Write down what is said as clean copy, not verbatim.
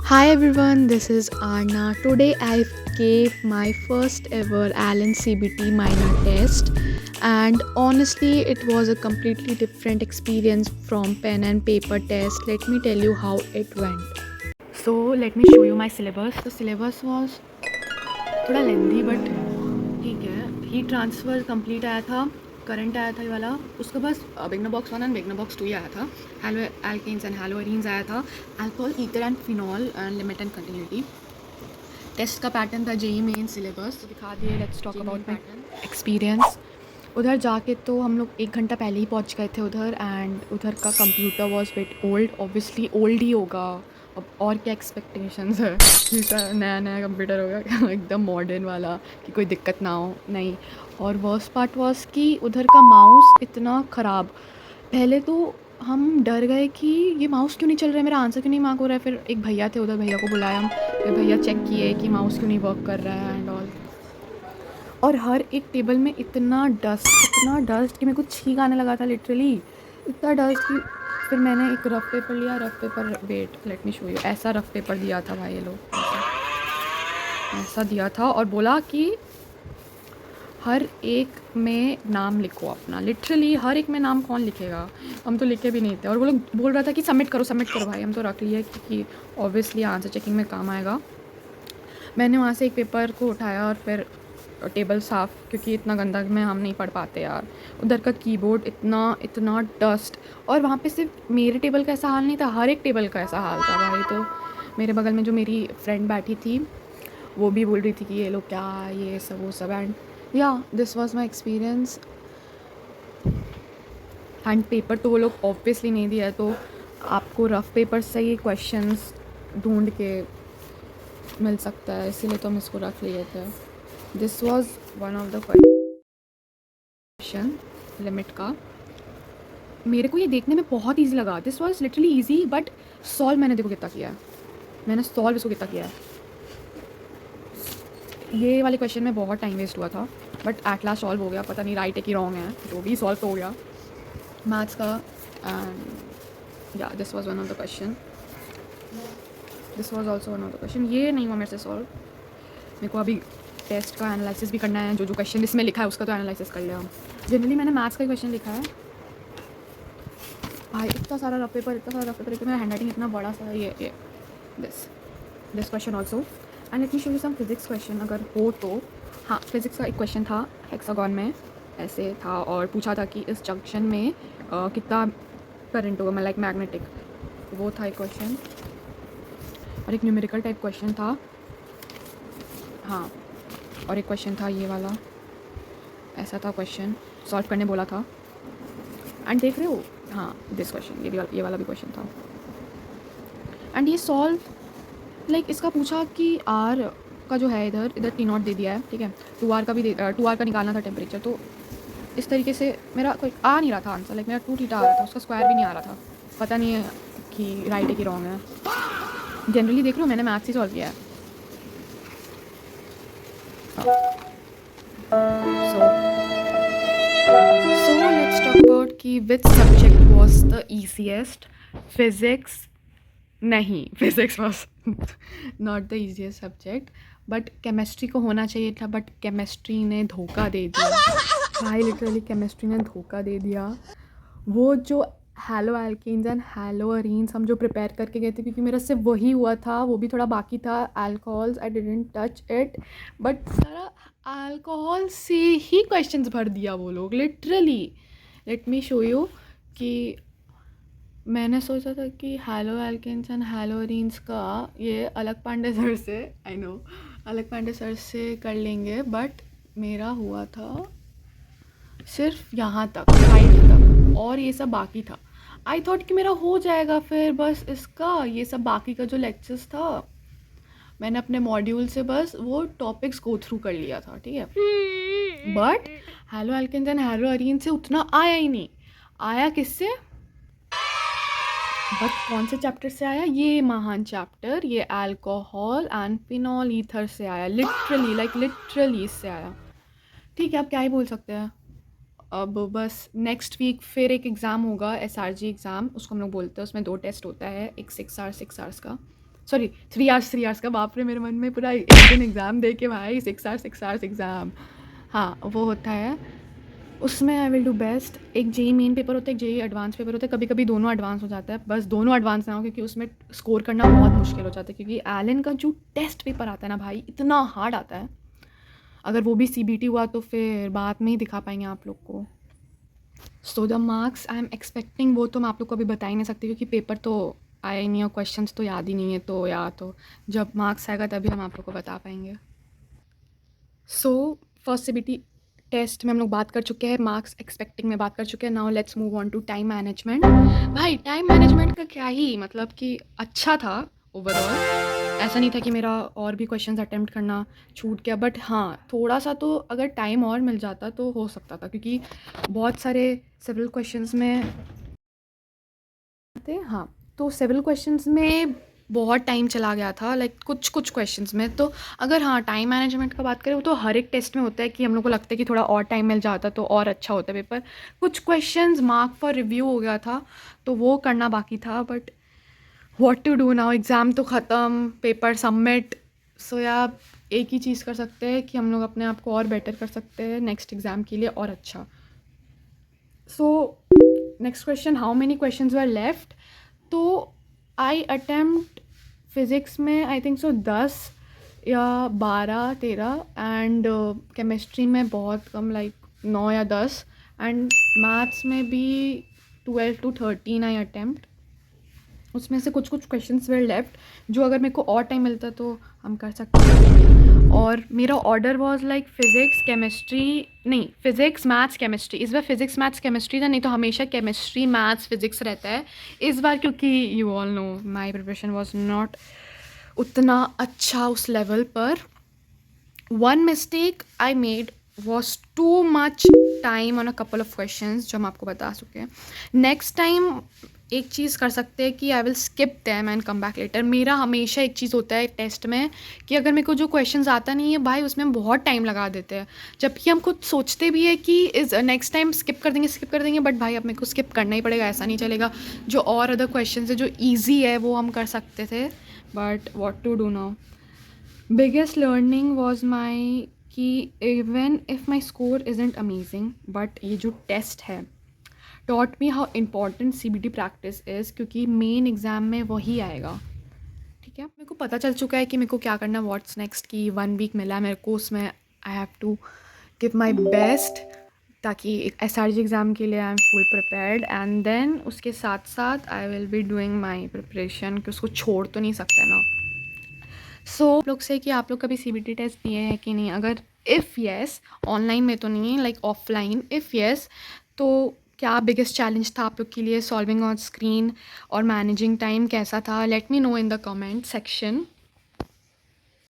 Hi everyone, this is Arna. Today I gave my first ever Allen CBT minor test, and honestly, it was a completely different experience from pen and paper test. Let me tell you how it went. So, let me show you my syllabus. The syllabus was थोड़ा lengthy but ठीक है. Heat transfer complete आया था, current आया था ये वाला, उसके बाद beginner box one and beginner box two ही आया था. Haloalkanes and haloarenes आया था, alcohol ether and phenol and limit and continuity. Test का पैटर्न था जेई मेन सिलेबस दिखा दिए. Let's talk about my experience. उधर जाके तो हम लोग 1 घंटा पहले ही पहुंच गए थे उधर, एंड उधर का computer was bit old. Obviously old ही होगा, अब और क्या एक्सपेक्टेशंस है कि सर नया नया कंप्यूटर होगा एकदम मॉडर्न वाला, कि कोई दिक्कत ना हो. नहीं. और वर्स्ट पार्ट वॉज कि उधर का माउस इतना ख़राब. पहले तो हम डर गए कि ये माउस क्यों नहीं चल रहा है, मेरा आंसर क्यों नहीं मार्क हो रहा है. फिर एक भैया थे उधर, भैया को बुलाया हम, फिर भैया चेक किए कि माउस क्यों नहीं वर्क कर रहा है एंड ऑल. और हर एक टेबल में इतना डस्ट कि मेरे को छींक आने लगा था लिटरली. इतना डस्ट कि फिर मैंने एक रफ़ पेपर लिया. Rough paper, wait let me show you. ऐसा रफ़ पेपर दिया था भाई, ये लोग ऐसा दिया था और बोला कि हर एक में नाम लिखो अपना. लिटरली हर एक में नाम कौन लिखेगा, हम तो लिखे भी नहीं थे. और वो लोग बोल रहा था कि सबमिट करो भाई. हम तो रख लिए क्योंकि ऑब्वियसली आंसर चेकिंग में काम आएगा. मैंने वहाँ से एक पेपर को उठाया और फिर टेबल साफ़, क्योंकि इतना गंदा में हम नहीं पढ़ पाते यार. उधर का कीबोर्ड इतना डस्ट. और वहाँ पे सिर्फ मेरे टेबल का ऐसा हाल नहीं था, हर एक टेबल का ऐसा हाल था भाई. तो मेरे बगल में जो मेरी फ्रेंड बैठी थी वो भी बोल रही थी कि ये लोग क्या, ये सब वो सब. एंड या this was my experience. And paper तो वो लोग ऑब्वियसली नहीं दिया, तो आपको रफ़ पेपर से ही क्वेश्चंस ढूंढ के मिल सकता है, इसीलिए तो हम इसको रख लिए थे. This was one of the question limit का. मेरे को ये देखने में बहुत ईजी लगा. This was literally easy, but solve मैंने देखो कितना किया है. मैंने सॉल्व इसको कितना किया है. ये वाले क्वेश्चन में बहुत टाइम वेस्ट हुआ था, बट एट लास्ट सॉल्व हो गया. पता नहीं राइट है कि रॉन्ग है, जो भी सॉल्व तो हो गया मैथ्स का. एंड या this was one of the question. This was also one of the question. ये नहीं हुआ मेरे से सॉल्व. मेरे को अभी टेस्ट का एनालिसिस भी करना है. जो जो क्वेश्चन इसमें लिखा है उसका तो एनालिसिस कर लिया. जनरली मैंने मैथ्स का क्वेश्चन लिखा है भाई. इतना सारा रफ पेपर, मेरा हैंड राइटिंग इतना बड़ा सा. ये this question also. And let me show you some physics question अगर हो तो. हाँ, फिजिक्स का एक क्वेश्चन था हेक्सागन में ऐसे था, और पूछा था कि इस जंक्शन में कितना करंट होगा, लाइक मैग्नेटिक. वो था एक क्वेश्चन. और एक न्यूमेरिकल टाइप क्वेश्चन था. हाँ, और एक क्वेश्चन था ये वाला, ऐसा था क्वेश्चन, सॉल्व करने बोला था. एंड देख रहे हो, हाँ दिस क्वेश्चन, ये वाला भी क्वेश्चन था. एंड ये सॉल्व लाइक इसका पूछा कि आर का जो है इधर टी नॉट दे दिया है, ठीक है. 2R का भी 2R का निकालना था टेम्परेचर. तो इस तरीके से मेरा कोई आ नहीं रहा था आंसर. लाइक मेरा 2 थीटा आ रहा था, उसका स्क्वायर भी नहीं आ रहा था. पता नहीं है कि राइट है कि रॉन्ग है. जनरली देख रहे हो, मैंने मैथ्स ही सॉल्व किया है. So let's talk about कि which subject was the easiest. Physics नहीं, physics was not the easiest subject. But chemistry को होना चाहिए था, बट केमिस्ट्री ने धोखा दे दिया भाई. लिटरली केमिस्ट्री ने धोखा दे दिया. वो जो haloalkanes and haloarenes हम जो प्रिपेयर करके गए थे, क्योंकि मेरा सिर्फ वही हुआ था, वो भी थोड़ा बाकी था. Alcohols I didn't touch it, but सारा अल्कोहल से ही क्वेश्चंस भर दिया वो लोग literally. Let me show you कि मैंने सोचा था कि haloalkanes and haloarenes का ये अलग पांडे सर से, आई नो अलग पांडे सर से कर लेंगे, बट मेरा हुआ था सिर्फ यहाँ तक, 5 तक, और ये सब बाकी था. आई थॉट कि मेरा हो जाएगा. फिर बस इसका ये सब बाकी का जो लेक्चर्स था, मैंने अपने मॉड्यूल से बस वो टॉपिक्स गो थ्रू कर लिया था, ठीक है. But haloalkanes and haloarene से उतना आया ही नहीं. आया किससे, बट कौन से चैप्टर से आया, ये महान चैप्टर, ये अल्कोहल एंड फिनॉल ईथर से आया. लिटरली लाइक लिटरली इससे आया. ठीक है, आप क्या ही बोल सकते हैं. अब बस नेक्स्ट वीक फिर एक एग्ज़ाम होगा, SRG एग्ज़ाम उसको हम लोग बोलते हैं. उसमें 2 टेस्ट होता है, एक 6 आवर्स का. सॉरी 3 आवर्स का, बाप रे, मेरे मन में पूरा एक दिन एग्ज़ाम दे के भाई 6 आवर्स एग्ज़ाम, हाँ वो होता है। उसमें आई विल डू बेस्ट। एक जेईई मेन पेपर होता है, एक जेईई एडवांस पेपर होता है, कभी कभी दोनों एडवांस हो जाता है, बस दोनों एडवांस ना हो क्योंकि उसमें स्कोर करना बहुत मुश्किल हो जाता है, क्योंकि एलन का जो टेस्ट पेपर आता है ना भाई, इतना हार्ड आता है। अगर वो भी सीबीटी हुआ तो फिर बाद में ही दिखा पाएंगे आप लोग को। So the marks I am expecting, वो तो मैं आप लोग को अभी बता ही नहीं सकती क्योंकि पेपर तो आया ही नहीं और क्वेश्चंस तो याद ही नहीं है, तो या तो जब मार्क्स आएगा तभी हम आप लोग को बता पाएंगे। सो फर्स्ट सीबीटी टेस्ट में हम लोग बात कर चुके हैं, मार्क्स एक्सपेक्टिंग में बात कर चुके हैं। Now let's move on to time management. भाई टाइम मैनेजमेंट का क्या ही मतलब कि अच्छा था ओवरऑल, ऐसा नहीं था कि मेरा और भी क्वेश्चंस अटेम्प्ट करना छूट गया, बट हाँ थोड़ा सा तो अगर टाइम और मिल जाता तो हो सकता था, क्योंकि बहुत सारे सिविल क्वेश्चंस में थे। हाँ, तो सिविल क्वेश्चंस में बहुत टाइम चला गया था, लाइक कुछ कुछ क्वेश्चंस में तो। अगर हाँ टाइम मैनेजमेंट का बात करें, वो तो हर एक टेस्ट में होता है कि हम लोग को लगता है कि थोड़ा और टाइम मिल जाता तो और अच्छा होता पेपर। कुछ क्वेश्चंस मार्क फॉर रिव्यू हो गया था तो वो करना बाकी था, but what to do now, exam तो ख़त्म, पेपर सबमिट। सो या एक ही चीज़ कर सकते हैं कि हम लोग अपने आप को और बेटर कर सकते हैं नेक्स्ट एग्ज़ाम के लिए और अच्छा। So next question, how many questions were left. तो आई अटेम्प्ट फिज़िक्स में आई थिंक सो 10 या 12-13, एंड केमिस्ट्री में बहुत कम, लाइक 9 या 10, एंड मैथ्स में भी 12 to 13 आई अटेम्प्ट। उसमें से कुछ कुछ क्वेश्चंस वेर लेफ्ट जो अगर मेरे को और टाइम मिलता तो हम कर सकते हैं। और मेरा order was like physics chemistry, नहीं फिज़िक्स मैथ्स केमिस्ट्री, इस बार फिज़िक्स मैथ्स केमिस्ट्री था, नहीं तो हमेशा केमिस्ट्री मैथ्स फिज़िक्स रहता है। इस बार क्योंकि you all know my preparation was not उतना अच्छा उस लेवल पर। One mistake I made was too much time on a couple of questions, जो हम आपको बता चुके हैं। नेक्स्ट टाइम एक चीज़ कर सकते हैं कि I will skip them and come back later. मेरा हमेशा एक चीज़ होता है टेस्ट में कि अगर मेरे को जो क्वेश्चंस आता नहीं है भाई, उसमें हम बहुत टाइम लगा देते हैं, जबकि हम खुद सोचते भी है कि इस नेक्स्ट टाइम स्किप कर देंगे, बट भाई अब मेरे को स्किप करना ही पड़ेगा, ऐसा नहीं चलेगा। जो और अदर क्वेश्चंस है जो ईजी है वो हम कर सकते थे, but what to do now. Biggest learning was my कि even if my score isn't amazing, but ये जो टेस्ट है taught me how important CBT practice is, क्योंकि मेन एग्ज़ाम में वही आएगा। ठीक है, मेरे को पता चल चुका है कि मेरे को क्या करना है, व्हाट्स नेक्स्ट। की 1 वीक मिला है मेरे को, उसमें I have to give my best, ताकि एस आर जी एग्ज़ाम के लिए I am full prepared. And then उसके साथ साथ I will be doing my preparation, कि उसको छोड़ तो नहीं सकते ना। सो आप लोग से कि आप लोग कभी सीबीटी टेस्ट दिए हैं कि नहीं, अगर इफ़ येस, ऑनलाइन में तो नहीं है, लाइक ऑफलाइन, इफ़ येस तो क्या बिगेस्ट चैलेंज था आप लोग के लिए, सॉल्विंग ऑन स्क्रीन और मैनेजिंग टाइम कैसा था, let me know in the comment section.